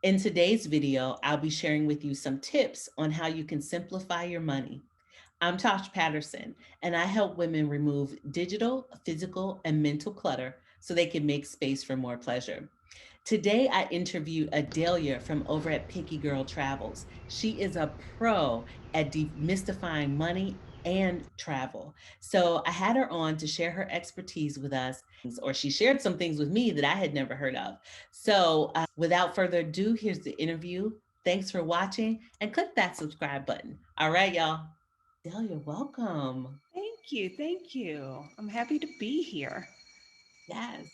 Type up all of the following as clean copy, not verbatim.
In today's video, I'll be sharing with you some tips on how you can simplify your money. I'm Tosh Patterson, and I help women remove digital, physical, and mental clutter so they can make space for more pleasure. Today, I interview Adelia from over at Picky Girl Travels. She is a pro at demystifying money and travel. So I had her on to share her expertise with us, or she shared some things with me that I had never heard of. So without further ado, here's the interview. Thanks for watching and click that subscribe button. All right, y'all. Adelia, welcome. Thank you. Thank you. I'm happy to be here. Yes.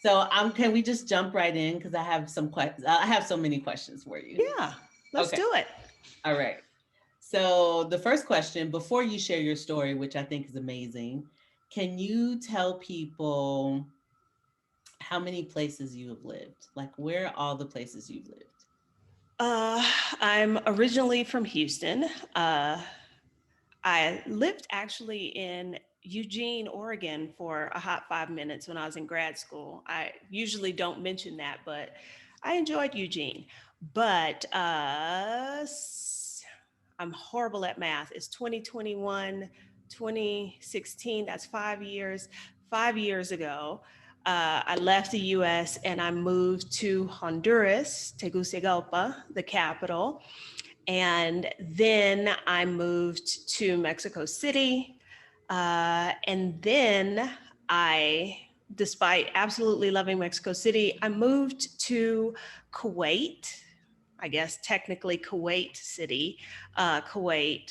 So can we just jump right in? Because I have some questions. I have so many questions for you. Yeah, let's Okay. do it. All right. So the first question, before you share your story, which I think is amazing, can you tell people how many places you have lived? Like where are all the places you've lived? Uh, I'm originally from Houston. I lived actually in Eugene, Oregon for a hot 5 minutes when I was in grad school. I usually don't mention that, but I enjoyed Eugene. But I'm horrible at math. It's 2021, 2016. That's 5 years. 5 years ago, I left the US and I moved to Honduras, Tegucigalpa, the capital. And then I moved to Mexico City. And then despite absolutely loving Mexico City, I moved to Kuwait, I guess technically Kuwait City, Kuwait,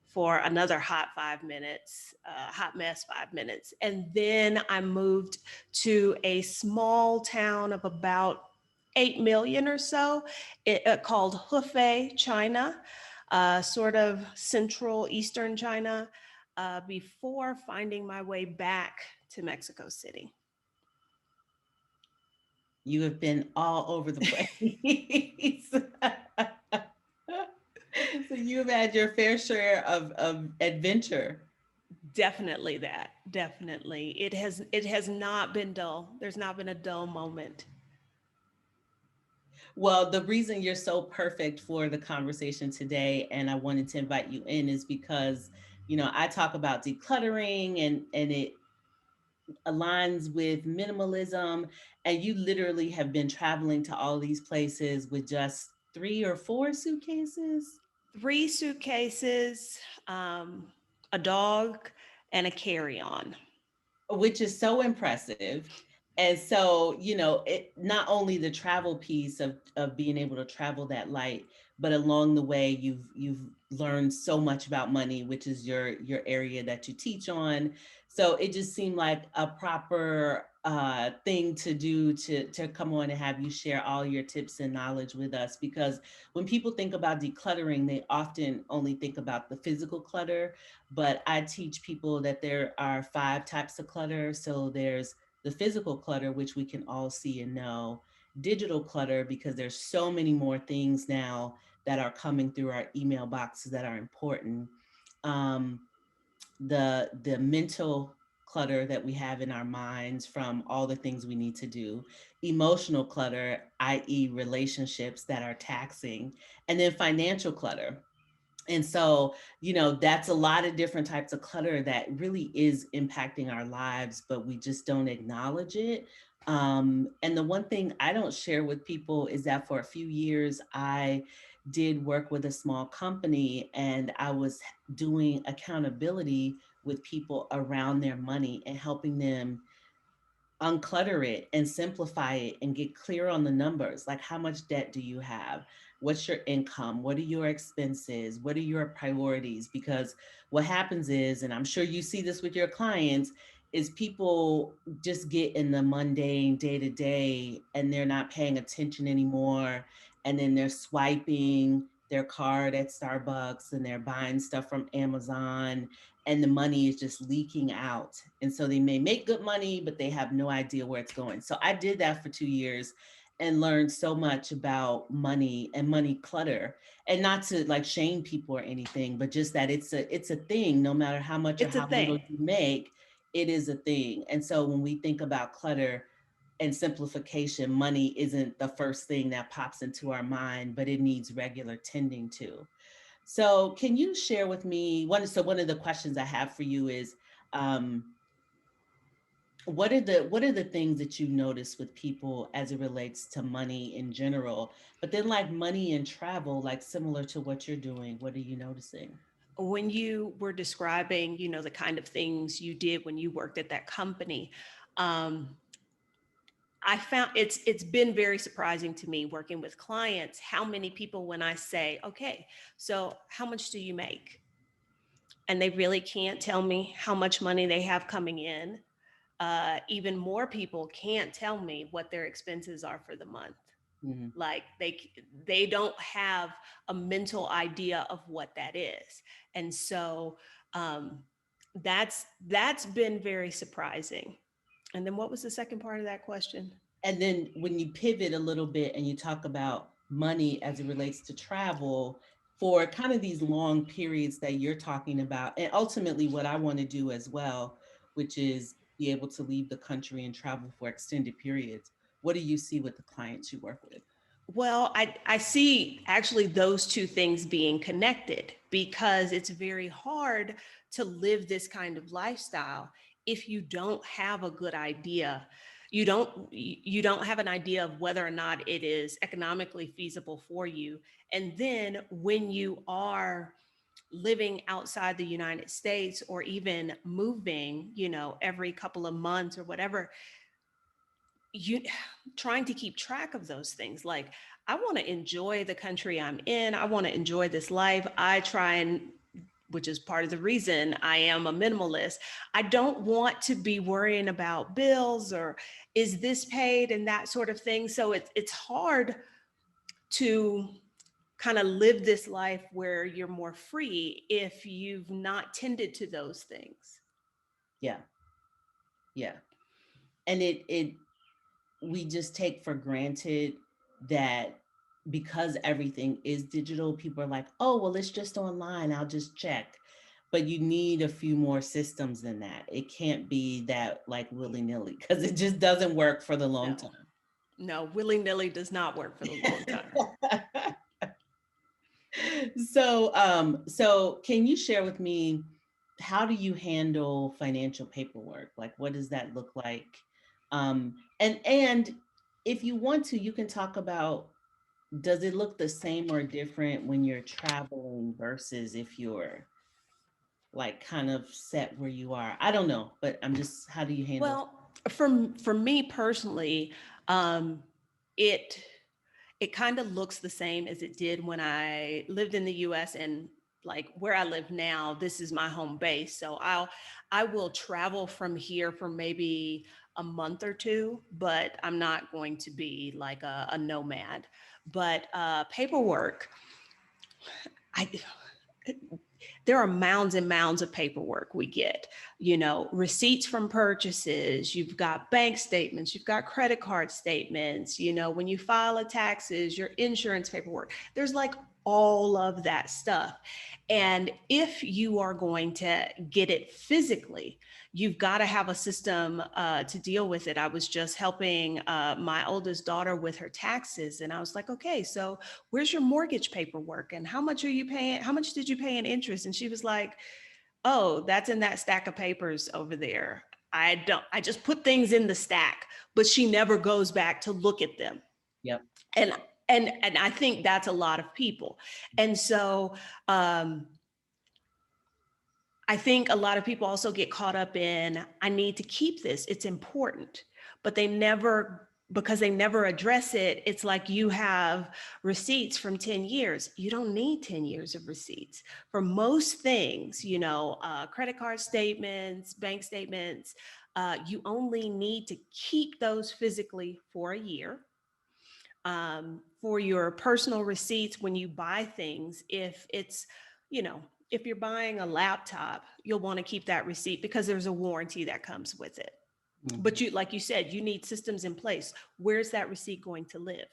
for another hot 5 minutes, hot mess 5 minutes. And then I moved to a small town of about 8 million or so, called Hefei, China, sort of central eastern China, before finding my way back to Mexico City. You have been all over the place. So you've had your fair share of adventure. Definitely that. Definitely. It has not been dull. There's not been a dull moment. Well, the reason you're so perfect for the conversation today, and I wanted to invite you in, is because, I talk about decluttering and it aligns with minimalism. And you literally have been traveling to all these places with just 3 or 4 suitcases. 3 suitcases, um, a dog, and a carry-on. Which is so impressive. And so, it not only the travel piece of being able to travel that light, but along the way you've learned so much about money, which is your area that you teach on. So it just seemed like a proper thing to do to come on and have you share all your tips and knowledge with us, because when people think about decluttering, they often only think about the physical clutter, but I teach people that there are 5 types of clutter. So there's the physical clutter, which we can all see and know, digital clutter, because there's so many more things now that are coming through our email boxes that are important. Um, the mental clutter that we have in our minds from all the things we need to do, emotional clutter, i.e. relationships that are taxing, and then financial clutter. And so, that's a lot of different types of clutter that really is impacting our lives, but we just don't acknowledge it. And the one thing I don't share with people is that for a few years, I did work with a small company and I was doing accountability with people around their money and helping them unclutter it and simplify it and get clear on the numbers. Like, how much debt do you have? What's your income? What are your expenses? What are your priorities? Because what happens is, and I'm sure you see this with your clients, is people just get in the mundane day to day and they're not paying attention anymore. And then they're swiping their card at Starbucks and they're buying stuff from Amazon, and the money is just leaking out. And so they may make good money, but they have no idea where it's going. So I did that for 2 years and learned so much about money and money clutter. And not to like shame people or anything, but just that it's a thing. No matter how much or It's a how little thing. you make, it is a thing. And so when we think about clutter, and simplification, money isn't the first thing that pops into our mind, but it needs regular tending to. So can you share with me one of the questions I have for you is, um, what are the things that you notice with people as it relates to money in general, but then like money and travel, like similar to what you're doing, what are you noticing? When you were describing, the kind of things you did when you worked at that company, um, I found it's been very surprising to me working with clients how many people, when I say, okay, so how much do you make? And they really can't tell me how much money they have coming in. Even more people can't tell me what their expenses are for the month. Mhm. Like they don't have a mental idea of what that is. And so um, that's been very surprising. And then what was the second part of that question? And then when you pivot a little bit and you talk about money as it relates to travel for kind of these long periods that you're talking about, and ultimately what I want to do as well, which is be able to leave the country and travel for extended periods. What do you see with the clients you work with? Well, I see actually those two things being connected because it's very hard to live this kind of lifestyle if you don't have a good idea. You don't have an idea of whether or not it is economically feasible for you. And then when you are living outside the United States or even moving, every couple of months or whatever, you trying to keep track of those things. Like, I want to enjoy the country I'm in. I want to enjoy this life. I try and, which is part of the reason I am a minimalist. I don't want to be worrying about bills or is this paid and that sort of thing. So it's hard to kind of live this life where you're more free if you've not tended to those things. Yeah, yeah. And it we just take for granted that because everything is digital, people are like, oh, well, it's just online, I'll just check. But you need a few more systems than that. It can't be that like willy-nilly because it just doesn't work for the long No, term. no, willy-nilly does not work for the long term. So can you share with me, how do you handle financial paperwork? Like, what does that look like? And if you want to, you can talk about, does it look the same or different when you're traveling versus if you're like kind of set where you are? I don't know, but I'm just, how do you handle? Well, for me personally, um, it it kind of looks the same as it did when I lived in the U.S. and like where I live now. This is my home base, so I will travel from here for maybe a month or two, but I'm not going to be like a nomad. But paperwork, I there are mounds and mounds of paperwork we get, receipts from purchases, you've got bank statements, you've got credit card statements, when you file a taxes, your insurance paperwork, there's like all of that stuff. And if you are going to get it physically, you've got to have a system to deal with it. I was just helping my oldest daughter with her taxes, and I was like, okay, so where's your mortgage paperwork and how much are you paying? How much did you pay in interest? And she was like, oh, that's in that stack of papers over there. I just put things in the stack, but she never goes back to look at them. Yep. And and I think that's a lot of people. And so um, I think a lot of people also get caught up in, I need to keep this, it's important, but because they never address it, it's like you have receipts from 10 years. You don't need 10 years of receipts. For most things, credit card statements, bank statements, you only need to keep those physically for a year. For your personal receipts, when you buy things, if it's, you know, if you're buying a laptop, you'll want to keep that receipt because there's a warranty that comes with it. Mhm. But you, like you said, you need systems in place. Where's that receipt going to live?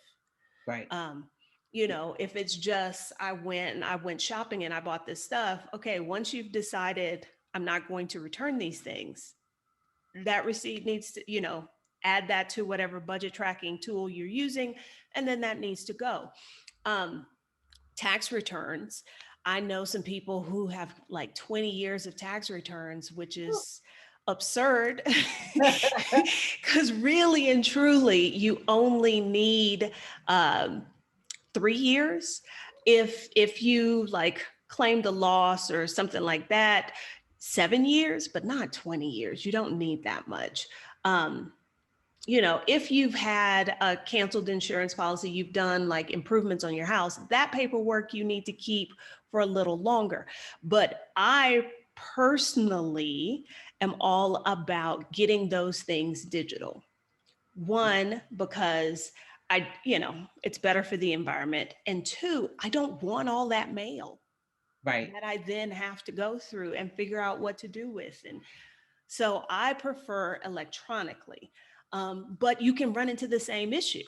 Right. Um, if it's just I went shopping and I bought this stuff, okay, once you've decided I'm not going to return these things, that receipt needs to, add that to whatever budget tracking tool you're using, and then that needs to go. Um, Tax returns. I know some people who have like 20 years of tax returns, which is absurd because really and truly, you only need um, 3 years. If you like claimed a loss or something like that, 7 years, but not 20 years. You don't need that much. Um, if you've had a canceled insurance policy, you've done like improvements on your house, that paperwork you need to keep for a little longer. But I personally am all about getting those things digital. One, because it's better for the environment. And two, I don't want all that mail Right. that I then have to go through and figure out what to do with. And so I prefer electronically. But you can run into the same issue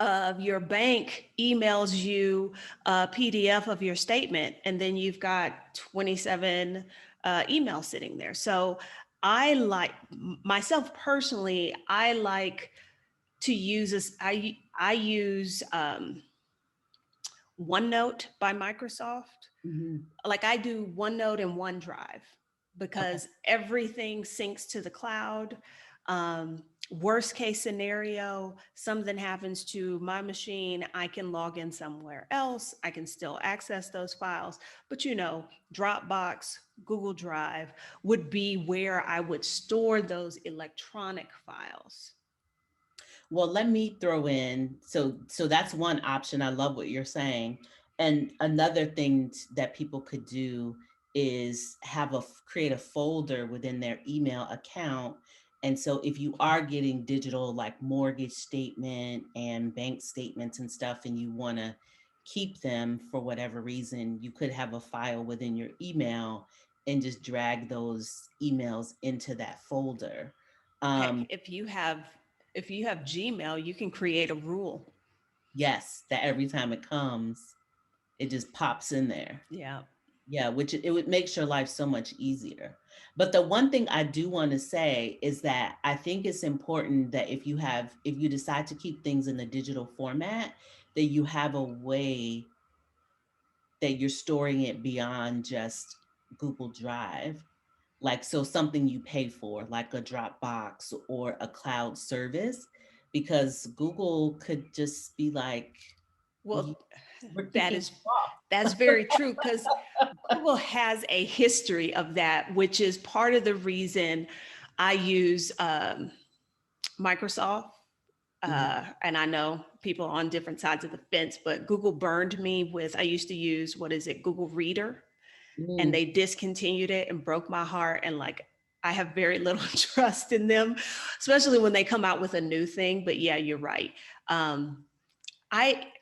of your bank emails you a PDF of your statement, and then you've got 27 emails sitting there. So I like, myself personally, I like to use this. I use OneNote by Microsoft. Mhm. Like I do OneNote and OneDrive Okay. because everything syncs to the cloud. Worst case scenario, something happens to my machine, I can log in somewhere else. I can still access those files. But Dropbox, Google Drive would be where I would store those electronic files. Well, let me throw in, so that's one option. I love what you're saying. And another thing that people could do is create a folder within their email account. And so if you are getting digital like mortgage statement and bank statements and stuff, and you want to keep them for whatever reason, you could have a file within your email and just drag those emails into that folder. Heck, Um, if you have Gmail, you can create a rule. Yes, that every time it comes, it just pops in there. Yeah. Yeah, which it would make your life so much easier. But the one thing I do want to say is that I think it's important that if you decide to keep things in the digital format, that you have a way that you're storing it beyond just Google Drive. Like, so something you pay for, like a Dropbox or a cloud service, because Google could just be like, Well, we're that kicking is you off. that's very true because Google has a history of that, which is part of the reason I use Microsoft. Mhm. And I know people on different sides of the fence, but Google burned me with, I used to use, what is it, Google Reader, and Mm. they discontinued it and broke my heart. And like, I have very little trust in them, especially when they come out with a new thing. But yeah, you're right. Um, I,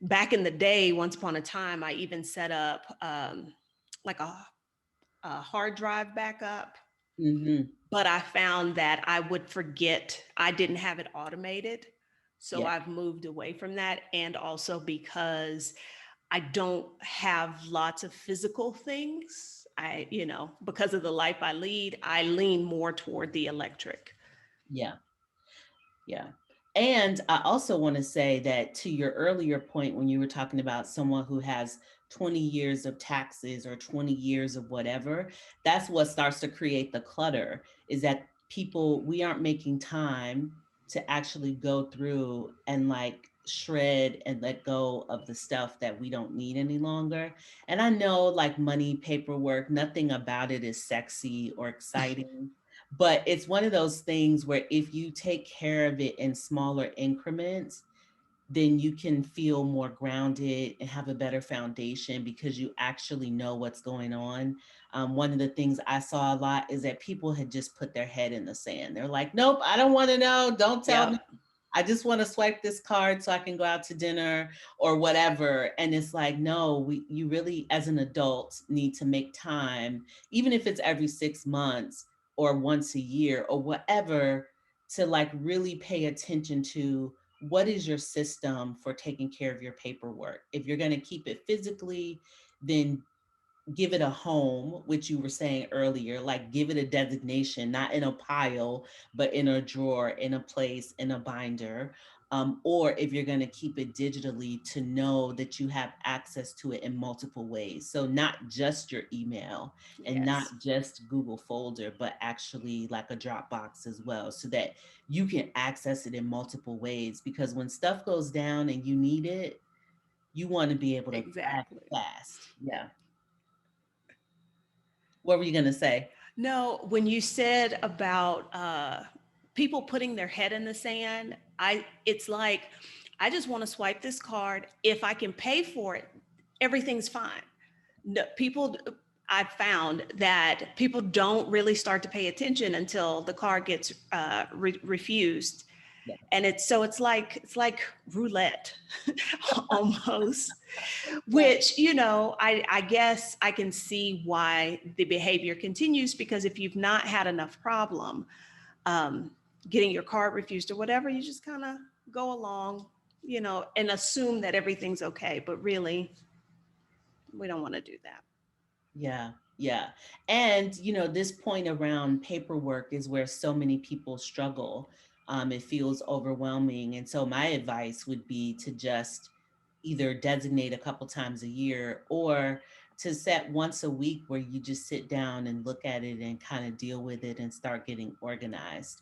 back in the day, once upon a time, I even set up like a hard drive backup, Mhm. but I found that I would forget, I didn't have it automated. So Yeah, I've moved away from that. And also because I don't have lots of physical things. Because of the life I lead, I lean more toward the electric. yeah, yeah. And I also want to say that to your earlier point, when you were talking about someone who has 20 years of taxes or 20 years of whatever, that's what starts to create the clutter, is that we aren't making time to actually go through and like shred and let go of the stuff that we don't need any longer. And I know like money paperwork, nothing about it is sexy or exciting. But it's one of those things where if you take care of it in smaller increments, then you can feel more grounded and have a better foundation because you actually know what's going on. One of the things I saw a lot is that people had just put their head in the sand. They're like, nope, I don't want to know. Don't tell me. Yep. I just want to swipe this card so I can go out to dinner or whatever. And it's like, no, you really, as an adult, need to make time, even if it's every 6 months or once a year or whatever, to like really pay attention to what is your system for taking care of your paperwork. If you're going to keep it physically, then give it a home, which you were saying earlier, like give it a designation, not in a pile, but in a drawer, in a place, in a binder. Or if you're going to keep it digitally, to know that you have access to it in multiple ways. So not just your email and Yes, not just Google folder, but actually like a Dropbox as well, so that you can access it in multiple ways. Because when stuff goes down and you need it, you want to be able to grab it exactly. fast. Yeah. What were you going to say? No, when you said about people putting their head in the sand, it's like I just want to swipe this card. If I can pay for it, everything's fine. No, people, I've found that people don't really start to pay attention until the card gets refused, Yeah. and it's like roulette almost, Yeah. which, I guess I can see why the behavior continues, because if you've not had enough problem um, getting your card refused or whatever, you just kind of go along, and assume that everything's okay, but really we don't want to do that. Yeah, yeah. And, this point around paperwork is where so many people struggle. It feels overwhelming. And so my advice would be to just either designate a couple times a year, or to set once a week where you just sit down and look at it and kind of deal with it and start getting organized.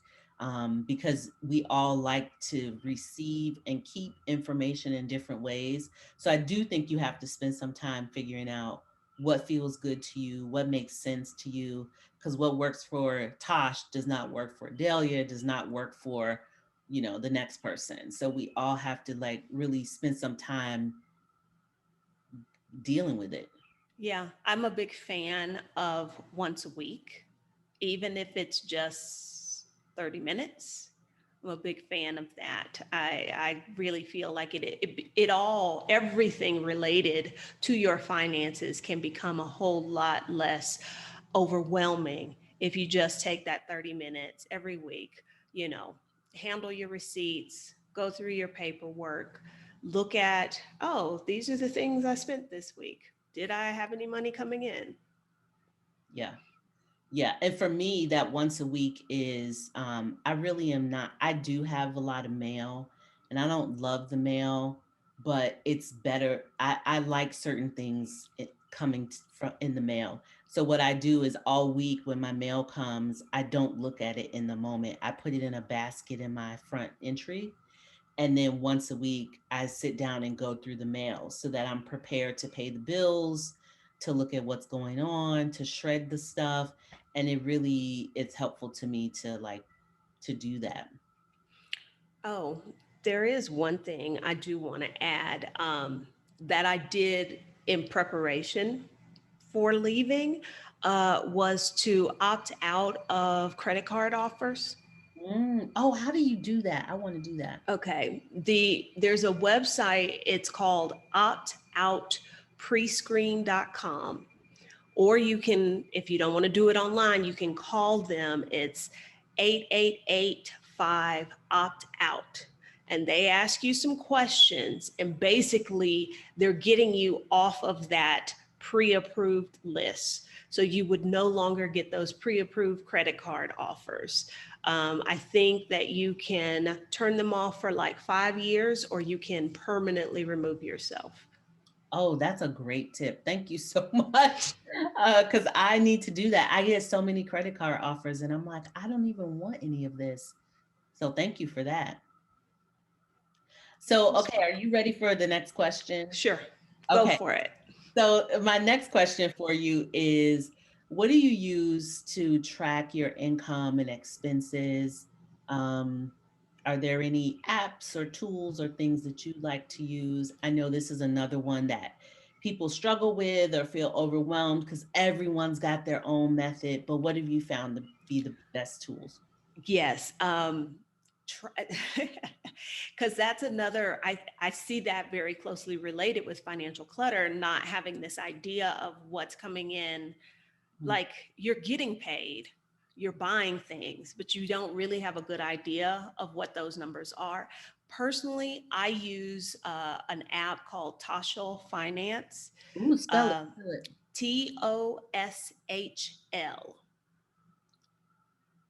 Because we all like to receive and keep information in different ways. So I do think you have to spend some time figuring out what feels good to you, what makes sense to you, because what works for Tosh does not work for Adelia, does not work for, the next person. So we all have to like really spend some time dealing with it. Yeah, I'm a big fan of once a week, even if it's just 30 minutes. I'm a big fan of that. I really feel like everything related to your finances can become a whole lot less overwhelming if you just take that 30 minutes every week, you know, handle your receipts, go through your paperwork, look at, oh, these are the things I spent this week. Did I have any money coming in? Yeah. Yeah, and for me, that once a week is, I really am not, I do have a lot of mail and I don't love the mail, but it's better. I like certain things coming from in the mail. So what I do is all week when my mail comes, I don't look at it in the moment. I put it in a basket in my front entry. And then once a week, I sit down and go through the mail so that I'm prepared to pay the bills, to look at what's going on, to shred the stuff. And it's helpful to me to to do that. Oh, there is one thing I do want to add that I did in preparation for leaving, was to opt out of credit card offers. Oh, how do you do that? I want to do that. Okay, there's a website. It's called optoutprescreen.com. Or you can, if you don't want to do it online, you can call them. It's 8885 opt out. And they ask you some questions, and basically they're getting you off of that pre-approved list. So you would no longer get those pre-approved credit card offers. I think that you can turn them off for like 5 years, or you can permanently remove yourself. Oh, that's a great tip. Thank you so much. Because I need to do that. I get so many credit card offers and I'm like, I don't even want any of this. So thank you for that. So, Most okay, are welcome. you ready for the next question? Sure, go Okay. for it. So my next question for you is, what do you use to track your income and expenses? Um, are there any apps or tools or things that you like to use? I know this is another one that people struggle with or feel overwhelmed because everyone's got their own method, but what have you found to be the best tools? Yes. Because that's another, I see that very closely related with financial clutter, not having this idea of what's coming in. Mm. Like, you're getting paid, you're buying things, but you don't really have a good idea of what those numbers are. Personally, I use an app called Tosh Finance. Ooh, spell it. Uh, Spell it. TOSHL.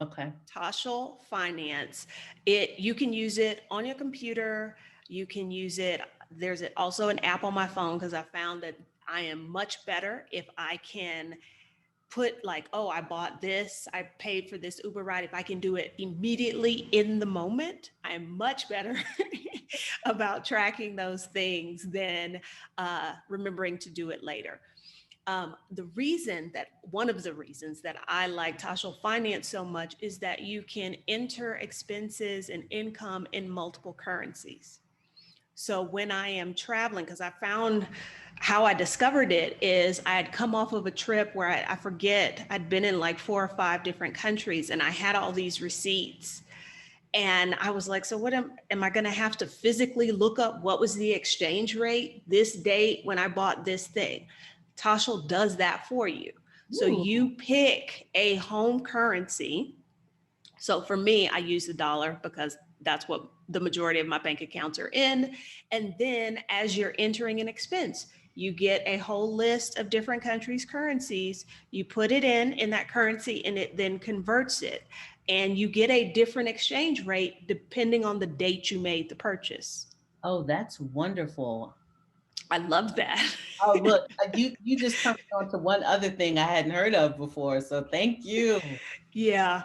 Okay. Toshal Finance. You can use it on your computer. You can use it. There's also an app on my phone because I found that I am much better if I can put like, oh, I bought this, I paid for this Uber ride. If I can do it immediately in the moment, I am much better about tracking those things than remembering to do it later. One of the reasons that I like Toshal Finance so much is that you can enter expenses and income in multiple currencies. So when I am traveling, because I found how I discovered it is I had come off of a trip where I forget, I'd been in like 4 or 5 different countries and I had all these receipts. And I was like, so what am I going to have to physically look up what was the exchange rate this date when I bought this thing? Toshal does that for you. So Ooh. you pick a home currency. So for me, I use the dollar because that's what the majority of my bank accounts are in. And then as you're entering an expense, you get a whole list of different countries' currencies. You put it in that currency and it then converts it. And you get a different exchange rate depending on the date you made the purchase. Oh, that's wonderful. I love that. Oh, look, you just turned me on to one other thing I hadn't heard of before. So thank you. Yeah.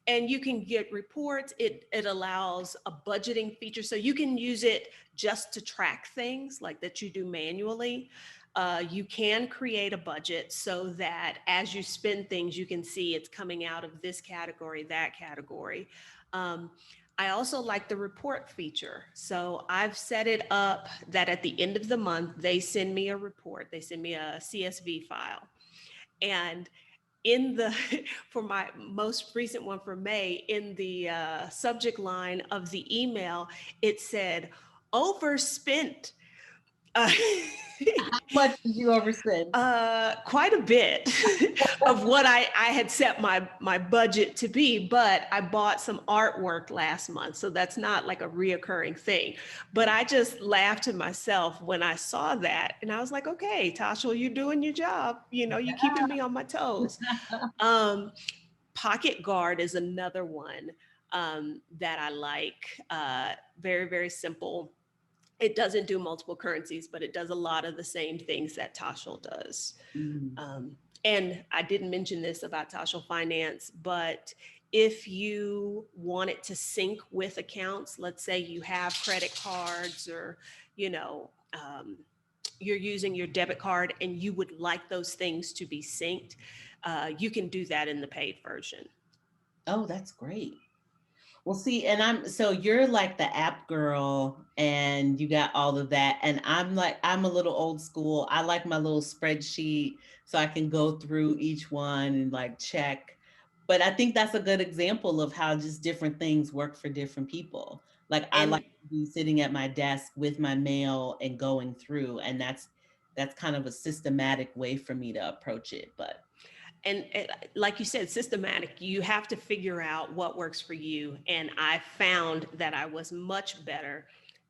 And you can get reports. It allows a budgeting feature. So you can use it just to track things like that you do manually. You can create a budget so that as you spend things, you can see it's coming out of this category, that category. Um, I also like the report feature. So I've set it up that at the end of the month, they send me a report, they send me a CSV file. And in the for my most recent one for May, in the subject line of the email, it said overspent. Uh, How much did you overspend? quite a bit of what I had set my budget to be, but I bought some artwork last month, so that's not like a reoccurring thing. But I just laughed to myself when I saw that, and I was like, okay, Tasha, you're doing your job. You know, you're keeping me on my toes. Um, Pocket Guard is another one that I like. Very, very simple. It doesn't do multiple currencies, but it does a lot of the same things that Toshal does. Mm. Um, and I didn't mention this about Toshal Finance, but if you want it to sync with accounts, let's say you have credit cards or, you know, you're using your debit card and you would like those things to be synced, you can do that in the paid version. Oh, that's great. Well, see, and so you're like the app girl and you got all of that. And I'm a little old school. I like my little spreadsheet so I can go through each one and like check. But I think that's a good example of how just different things work for different people. Like I like And to be sitting at my desk with my mail and going through, and that's kind of a systematic way for me to approach it. But and like you said, systematic, you have to figure out what works for you. And I found that I was much better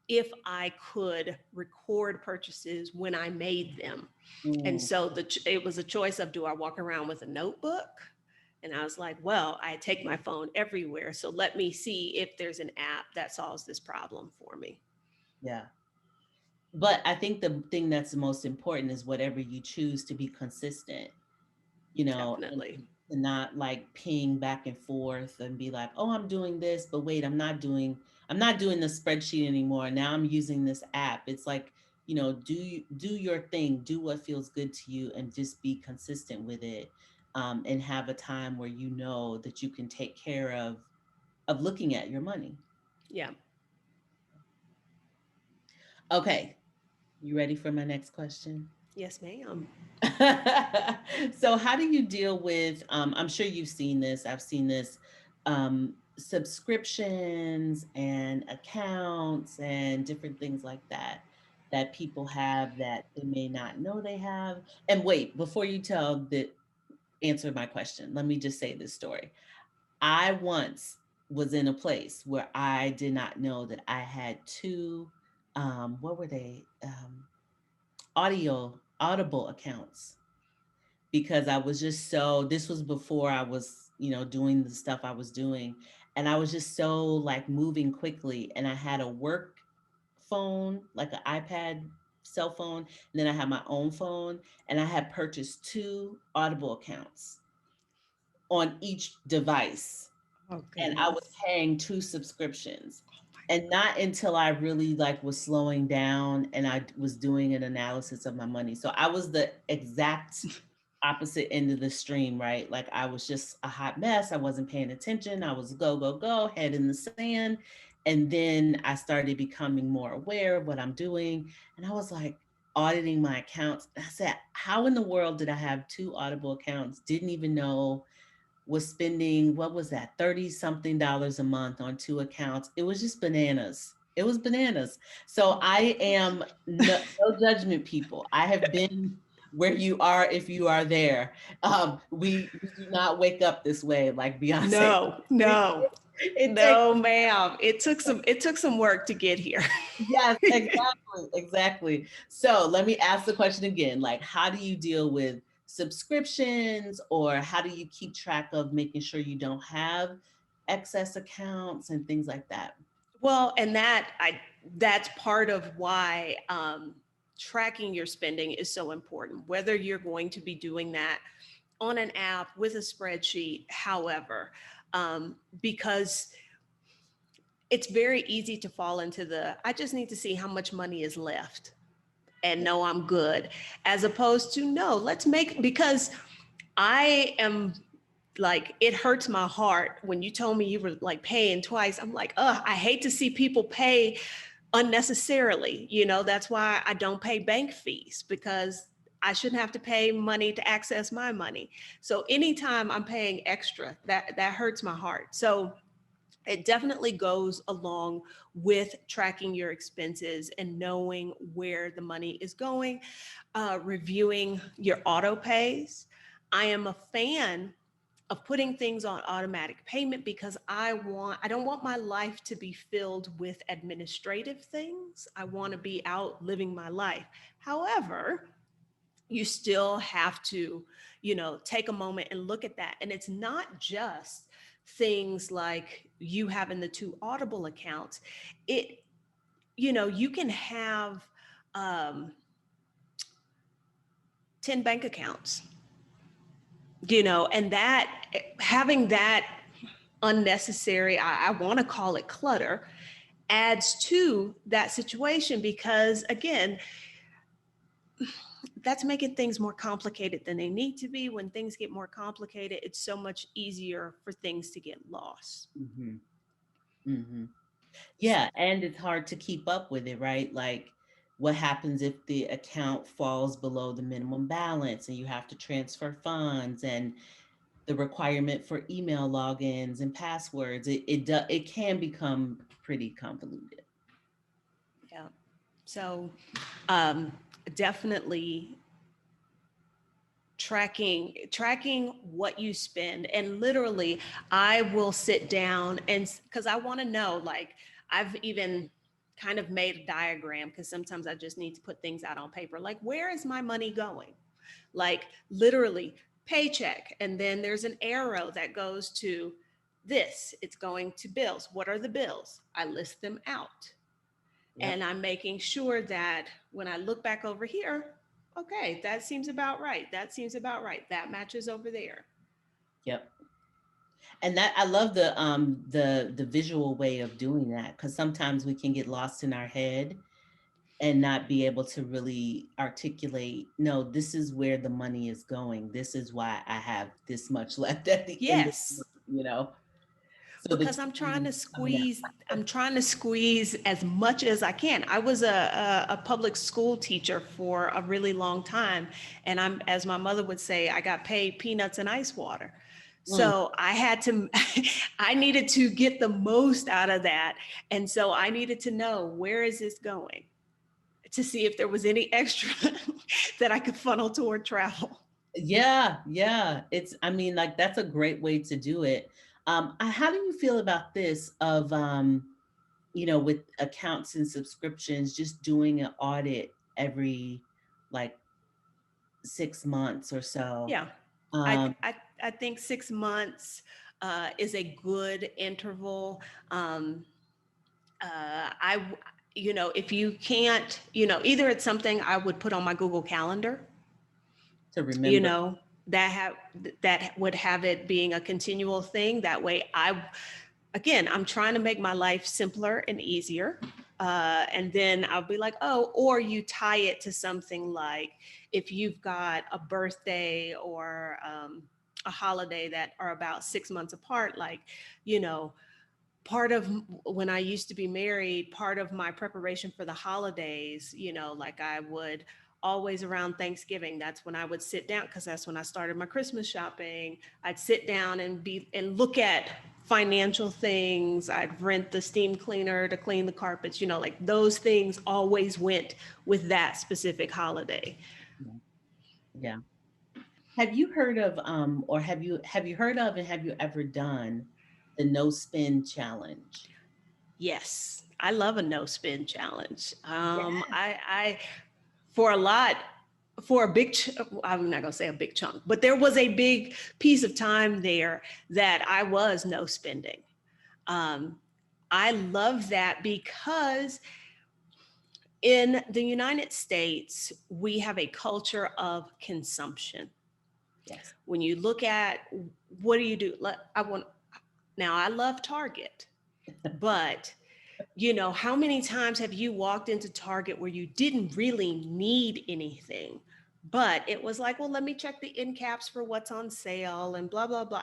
if I could record purchases when I made them. And mm, so it was a choice of, do I walk around with a notebook? And I was like, well, I take my phone everywhere, so let me see if there's an app that solves this problem for me. yeah. But I think the thing that's the most important is whatever you choose to be consistent, and Definitely. to not like ping back and forth and be like, oh, I'm doing this, but wait, I'm not doing the spreadsheet anymore. Now I'm using this app. It's like, do your thing, do what feels good to you, and just be consistent with it, and have a time where you know that you can take care of looking at your money. Yeah. Okay, you ready for my next question? Yes, ma'am. So how do you deal with, I'm sure you've seen this, I've seen this, subscriptions and accounts and different things like that people have that they may not know they have. And wait, before you answer my question, let me just say this story. I once was in a place where I did not know that I had two, what were they? Audible accounts. because I was just so, this was before I was, doing the stuff I was doing. And I was just so like moving quickly. And I had a work phone, like an iPad cell phone. And then I had my own phone. And I had purchased 2 Audible accounts on each device. Oh And I was goodness. paying 2 subscriptions. Oh my And not until I really like was slowing down and I was doing an analysis of my money. So I was the exact opposite end of the stream, right? Like I was just a hot mess. I wasn't paying attention. I was go, go, go, head in the sand. And then I started becoming more aware of what I'm doing. And I was like auditing my accounts. And I said, how in the world did I have 2 Audible accounts? Didn't even know, was spending, what was that, 30 something dollars a month on 2 accounts. It was just bananas. It was bananas. So I am no judgment, people. I have been where you are if you are there. We do not wake up this way like Beyonce. No, no, It takes, no, ma'am. It took some work to get here. yes, exactly, exactly. So let me ask the question again. Like, how do you deal with subscriptions, or how do you keep track of making sure you don't have excess accounts and things like that? Well, and that's part of why tracking your spending is so important. Whether you're going to be doing that on an app with a spreadsheet, however, because it's very easy to fall into the I just need to see how much money is left and know I'm good, as opposed to no, let's make, because I am like, it hurts my heart when you told me you were like paying twice. I'm like, I hate to see people pay unnecessarily. That's why I don't pay bank fees, because I shouldn't have to pay money to access my money. So anytime I'm paying extra, that hurts my heart. So it definitely goes along with tracking your expenses and knowing where the money is going, reviewing your auto pays. I am a fan of putting things on automatic payment because I don't want my life to be filled with administrative things. I want to be out living my life. However, you still have to, take a moment and look at that. And it's not just things like you having the 2 Audible accounts. It, you can have um, 10 bank accounts, and that having that unnecessary, I want to call it clutter, adds to that situation because, again, that's making things more complicated than they need to be. When things get more complicated, it's so much easier for things to get lost. Hmm. Hmm. Yeah, and it's hard to keep up with it, right? Like, what happens if the account falls below the minimum balance and you have to transfer funds, and the requirement for email logins and passwords? It can become pretty convoluted. Yeah. So um, definitely tracking what you spend, and literally I will sit down and because I want to know, like, I've even kind of made a diagram because sometimes I just need to put things out on paper, like, where is my money going? Like, literally paycheck, and then there's an arrow that goes to this, it's going to bills. What are the bills? I list them out, Yep. and I'm making sure that when I look back over here, okay, that seems about right. That seems about right. That matches over there. Yep. And that, I love the visual way of doing that, because sometimes we can get lost in our head and not be able to really articulate, no, this is where the money is going. This is why I have this much left at the end of the Yes, month. So the because change is coming out. I'm trying to squeeze as much as I can. I was a public school teacher for a really long time, and I'm, as my mother would say, I got paid peanuts and ice water. Mm, So I had to, I needed to get the most out of that. And so I needed to know, where is this going, to see if there was any extra that I could funnel toward travel. yeah, yeah. I mean, like, that's a great way to do it. How do you feel about this of, with accounts and subscriptions, just doing an audit every like 6 months or so. Yeah. I, Um, I, I think 6 months is a good interval. Um, I, if you can't, either it's something I would put on my Google Calendar, to you remember. know, that have that would have it being a continual thing. That way, again, I'm trying to make my life simpler and easier. And then I'll be like, oh, or you tie it to something like if you've got a birthday or a holiday that are about 6 months apart, like, you know, part of when I used to be married, part of my preparation for the holidays, like I would always around Thanksgiving, that's when I would sit down because that's when I started my Christmas shopping. I'd sit down and look at financial things. I'd rent the steam cleaner to clean the carpets, like those things always went with that specific holiday. Yeah. Yeah. Have you heard of or have you heard of and have you ever done the no spin challenge? Yes, I love a no spin challenge. Yeah. I for a lot for a I'm not going to say a big chunk, but there was a big piece of time there that I was no spending. um, I love that because in the United States we have a culture of consumption. Yes. When you look at what do you do, I want now I love Target, but how many times have you walked into Target where you didn't really need anything, but it was like, well, let me check the end caps for what's on sale and blah, blah, blah.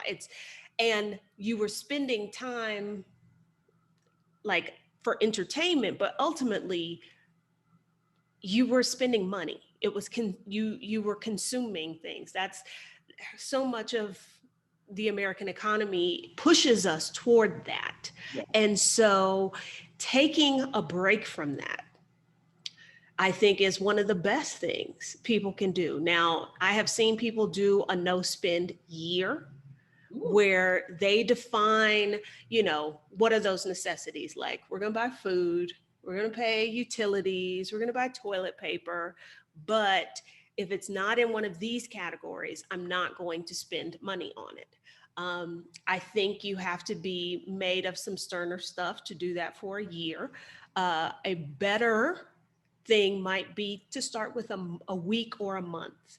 And you were spending time like for entertainment, but ultimately you were spending money. It was, you were consuming things. That's so much of the American economy pushes us toward that. Yeah. And so taking a break from that, I think, is one of the best things people can do. Now, I have seen people do a no spend year Ooh. where they define, what are those necessities? Like, we're going to buy food, we're going to pay utilities, we're going to buy toilet paper. But if it's not in one of these categories, I'm not going to spend money on it. I think you have to be made of some sterner stuff to do that for a year. A better thing might be to start with a week or a month.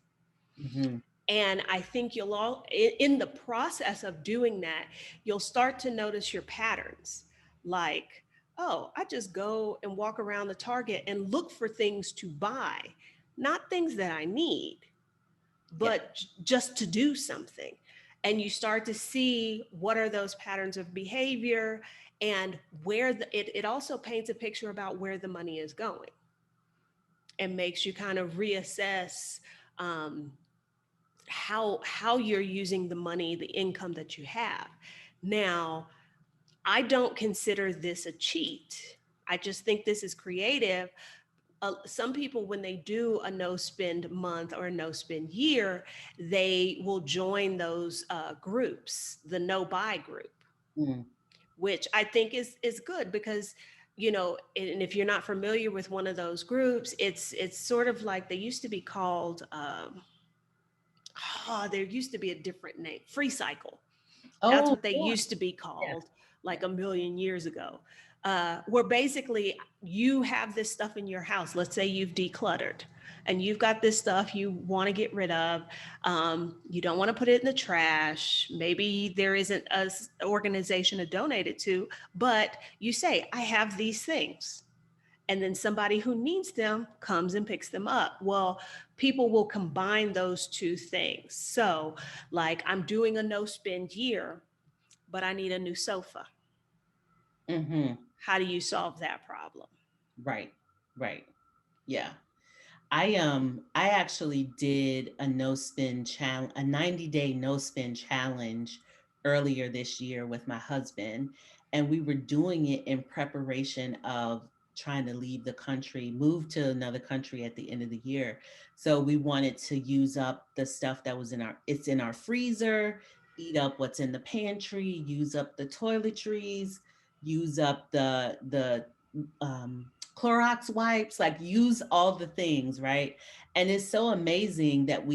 Hmm. And I think you'll all, in the process of doing that, you'll start to notice your patterns. Like, oh, I just go and walk around the Target and look for things to buy, not things that I need, Yeah. but just to do something. And you start to see what are those patterns of behavior and it also paints a picture about where the money is going and makes you kind of reassess um, how you're using the money, the income that you have. Now, I don't consider this a cheat. I just think this is creative. Some people, when they do a no spend month or a no spend year, they will join those groups, the no buy group, Mm. which I think is good because and if you're not familiar with one of those groups, it's sort of like they used to be called. There used to be a different name, free cycle. That's Oh, what they sure. used to be Yeah. called like a million years ago. Where basically you have this stuff in your house. Let's say you've decluttered and you've got this stuff you want to get rid of. You don't want to put it in the trash. Maybe there isn't an organization to donate it to, but you say, I have these things, and then somebody who needs them comes and picks them up. Well, people will combine those two things. So, like, I'm doing a no spend year, but I need a new sofa. Hmm. How do you solve that problem? Right. Right. Yeah. I actually did a no spin challenge, a 90-day no spin challenge earlier this year with my husband, and we were doing it in preparation of trying to leave the country, move to another country at the end of the year. So we wanted to use up the stuff that was it's in our freezer, eat up what's in the pantry, use up the toiletries, use up the Clorox wipes, like use all the things, right? And it's so amazing that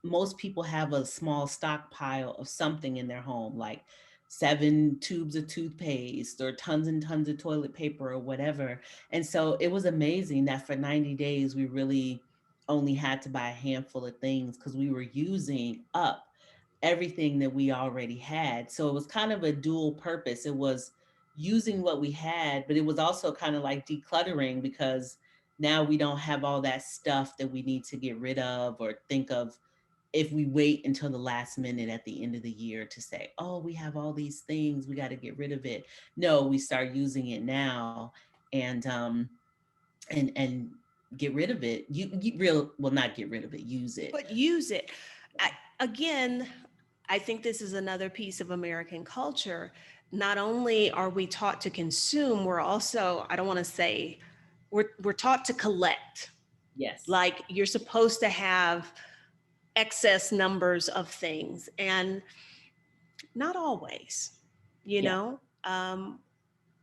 most people have a small stockpile of something in their home, like 7 tubes of toothpaste or tons and tons of toilet paper or whatever. And so it was amazing that for 90 days, we really only had to buy a handful of things because we were using up everything that we already had. So it was kind of a dual purpose. It was using what we had, but it was also kind of like decluttering because now we don't have all that stuff that we need to get rid of or think of if we wait until the last minute at the end of the year to say, oh, we have all these things, we got to get rid of it. No, we start using it now and and get rid of it. You real well not get rid of it, use it. But use it. I, again, I think this is another piece of American culture. Not only are we taught to consume, we're also, I don't want to say, we're taught to collect. Yes. Like you're supposed to have excess numbers of things, and not always, you Yeah. know,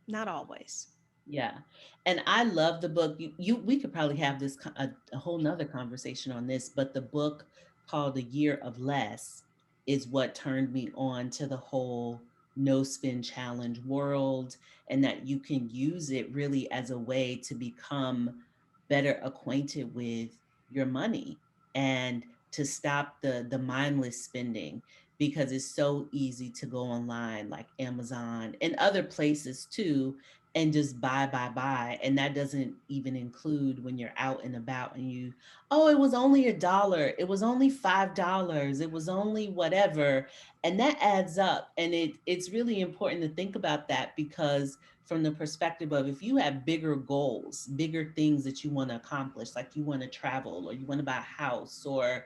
not always. Yeah. And I love the book. We could probably have a whole nother conversation on this, but the book called The Year of Less is what turned me on to the whole no spin challenge world, and that you can use it really as a way to become better acquainted with your money and to stop the mindless spending, because it's so easy to go online like Amazon and other places too and just buy. And that doesn't even include when you're out and about and oh, it was only $1. It was only $5. It was only whatever. And that adds up. And it's really important to think about that because from the perspective of if you have bigger goals, bigger things that you want to accomplish, like you want to travel or you want to buy a house or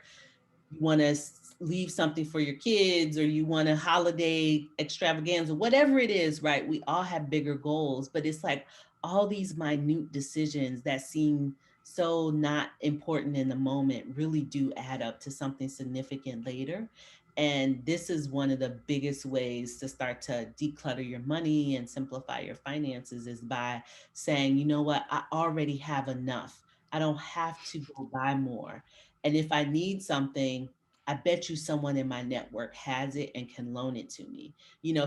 you want to leave something for your kids or you want a holiday extravaganza, whatever it is, right? We all have bigger goals, but it's like all these minute decisions that seem so not important in the moment really do add up to something significant later. And this is one of the biggest ways to start to declutter your money and simplify your finances is by saying, you know what, I already have enough. I don't have to go buy more. And if I need something, I bet you someone in my network has it and can loan it to me.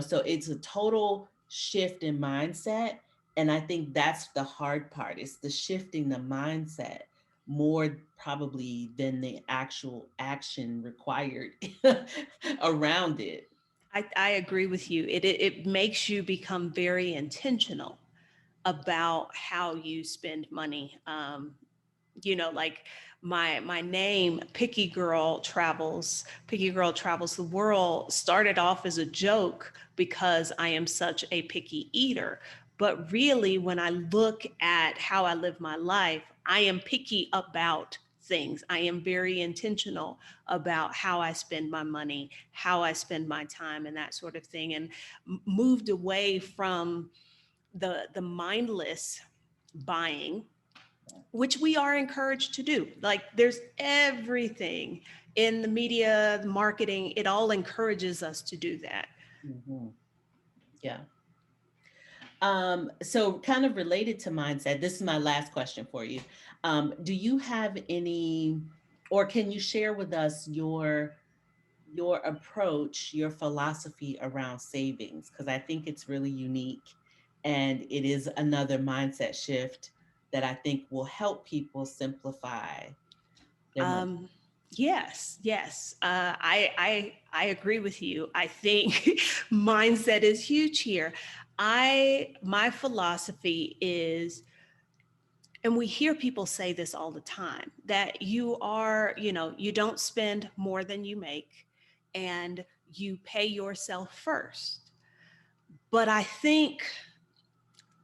So it's a total shift in mindset. And I think that's the hard part. It's the shifting the mindset more probably than the actual action required around it. I agree with you. It makes you become very intentional about how you spend money. Like my name, Picky Girl Travels the World, started off as a joke because I am such a picky eater. But really, when I look at how I live my life, I am picky about things. I am very intentional about how I spend my money, how I spend my time, and that sort of thing, and moved away from the mindless buying, which we are encouraged to do. Like there's everything in the media, the marketing, it all encourages us to do that. Mhm. Yeah. So kind of related to mindset, this is my last question for you. Do you have any, or can you share with us your approach, your philosophy around savings? Because I think it's really unique and it is another mindset shift that I think will help people simplify their money. Um, yes. I agree with you. I think mindset is huge here. My philosophy is, and we hear people say this all the time, that you don't spend more than you make and you pay yourself first. But I think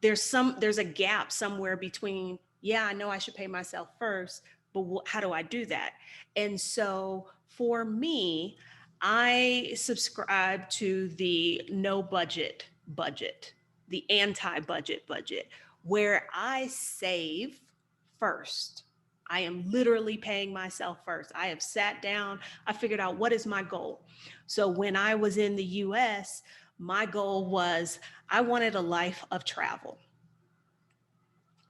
there's a gap somewhere between, yeah, I know I should pay myself first, but how do I do that? And so for me, I subscribe to the no budget, the anti-budget budget, where I save first. I am literally paying myself first. I have sat down, I figured out what is my goal. So when I was in the US, my goal was I wanted a life of travel.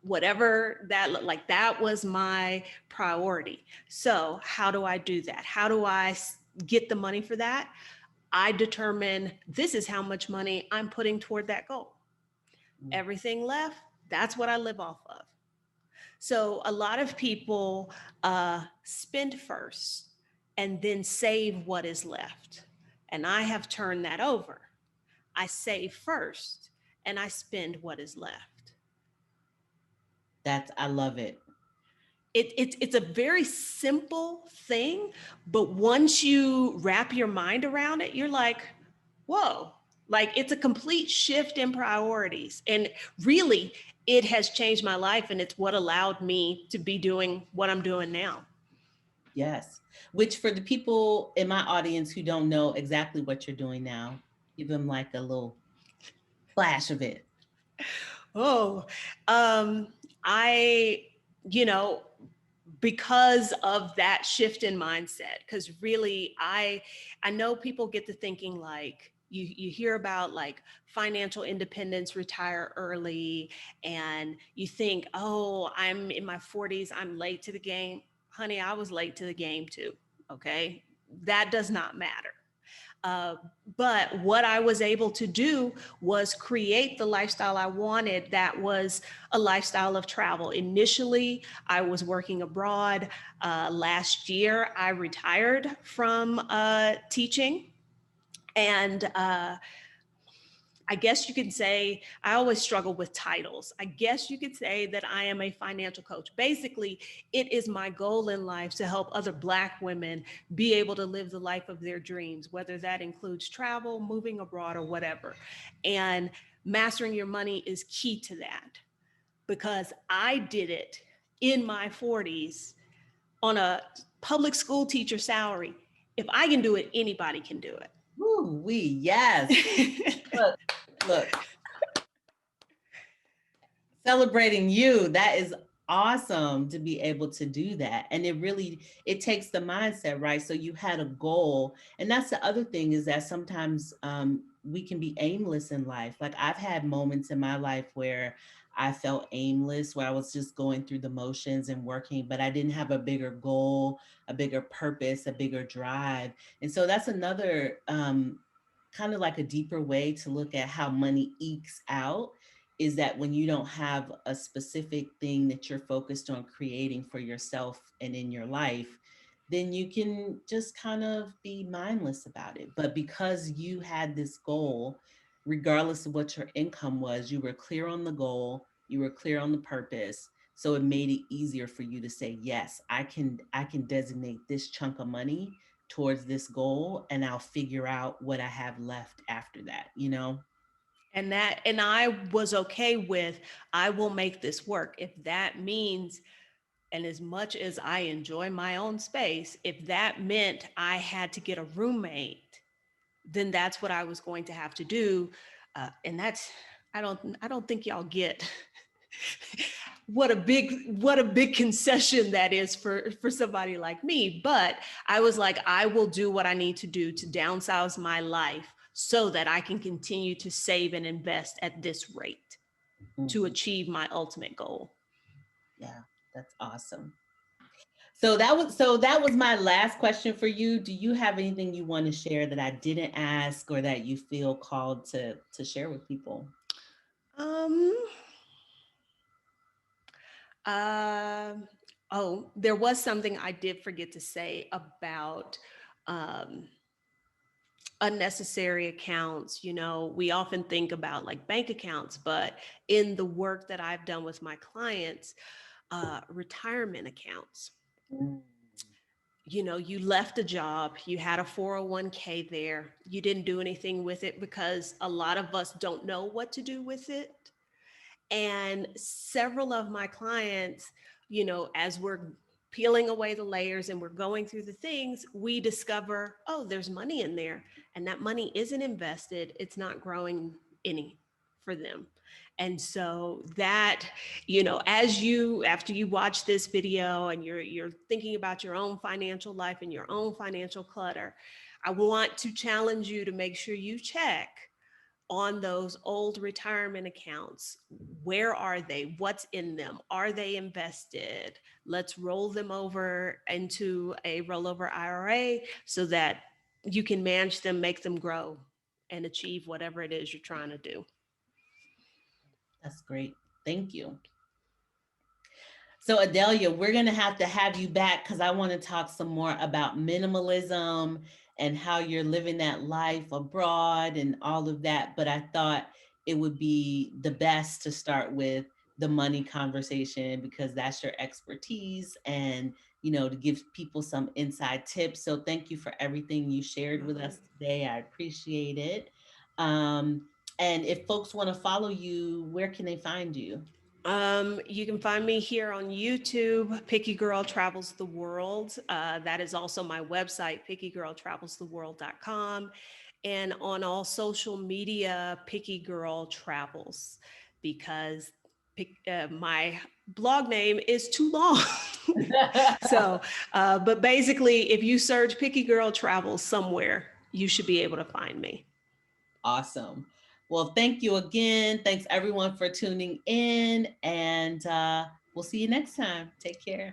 whatever that looked like, that was my priority. So how do I do that? How do I get the money for that? I determine this is how much money I'm putting toward that goal. Mm. Everything left, that's what I live off of. So a lot of people spend first and then save what is left. And I have turned that over. I save first and I spend what is left. I love it. It's a very simple thing, but once you wrap your mind around it, you're like, whoa, like it's a complete shift in priorities. And really, it has changed my life and it's what allowed me to be doing what I'm doing now. Yes. Which for the people in my audience who don't know exactly what you're doing now, give them like a little flash of it. Oh, I, you know, because of that shift in mindset, because really I know people get to thinking like you hear about like financial independence, retire early, and you think, oh, I'm in my 40s, I'm late to the game. Honey, I was late to the game too. Okay, that does not matter. uh, but what I was able to do was create the lifestyle I wanted. That was a lifestyle of travel. Initially, I was working abroad. Last year, I retired from teaching. And I guess you could say, I always struggle with titles. I guess you could say that I am a financial coach. Basically, it is my goal in life to help other Black women be able to live the life of their dreams, whether that includes travel, moving abroad, or whatever. And mastering your money is key to that, because I did it in my 40s on a public school teacher salary. If I can do it, anybody can do Woo wee, yes. it. Look, look, celebrating you. That is awesome to be able to do that. And it takes the mindset, right? So you had a goal. And that's the other thing, is that sometimes we can be aimless in life. Like I've had moments in my life where I felt aimless, where I was just going through the motions and working, but I didn't have a bigger goal, a bigger purpose, a bigger drive. And so that's another kind of like a deeper way to look at how money ekes out, is that when you don't have a specific thing that you're focused on creating for yourself and in your life, then you can just kind of be mindless about it. But because you had this goal, regardless of what your income was, you were clear on the goal, you were clear on the purpose. So it made it easier for you to say, yes, I can designate this chunk of money towards this goal, and I'll figure out what I have left after that, you know? And I was okay with, I will make this work if that means, and as much as I enjoy my own space, if that meant I had to get a roommate, then that's what I was going to have to do. And that's, I don't think y'all get what a big concession that is for somebody like me. But I was like, I will do what I need to do to downsize my life so that I can continue to save and invest at this rate to Mhm. achieve my ultimate goal. Yeah, that's awesome. So that was my last question for you. Do you have anything you want to share that I didn't ask, or that you feel called to share with people? Um, um, oh, there was something I did forget to say about um, unnecessary accounts. You know, we often think about like bank accounts, but in the work that I've done with my clients, retirement accounts. Mm. You know, you left a job, you had a 401k there, you didn't do anything with it because a lot of us don't know what to do with it. And several of my clients, you know, as we're peeling away the layers and we're going through the things, we discover, oh, there's money in there. And that money isn't invested, it's not growing any for them. And so that, you know, after you watch this video and you're thinking about your own financial life and your own financial clutter, I want to challenge you to make sure you check on those old retirement accounts. Where are they? What's in them? Are they invested? Let's roll them over into a rollover IRA so that you can manage them, make them grow, and achieve whatever it is you're trying to do. That's great. Thank you. So Adelia, we're going to have you back because I want to talk some more about minimalism and how you're living that life abroad and all of that. But I thought it would be the best to start with the money conversation because that's your expertise and, to give people some inside tips. So thank you for everything you shared with us today. I appreciate it. And if folks want to follow you, where can they find you? You can find me here on YouTube, Picky Girl Travels the World. That is also my website, pickygirltravelstheworld.com. And on all social media, Picky Girl Travels, because my blog name is too long. So, but basically, if you search Picky Girl Travels somewhere, you should be able to find me. Awesome. Well, thank you again. Thanks everyone for tuning in, and we'll see you next time. Take care.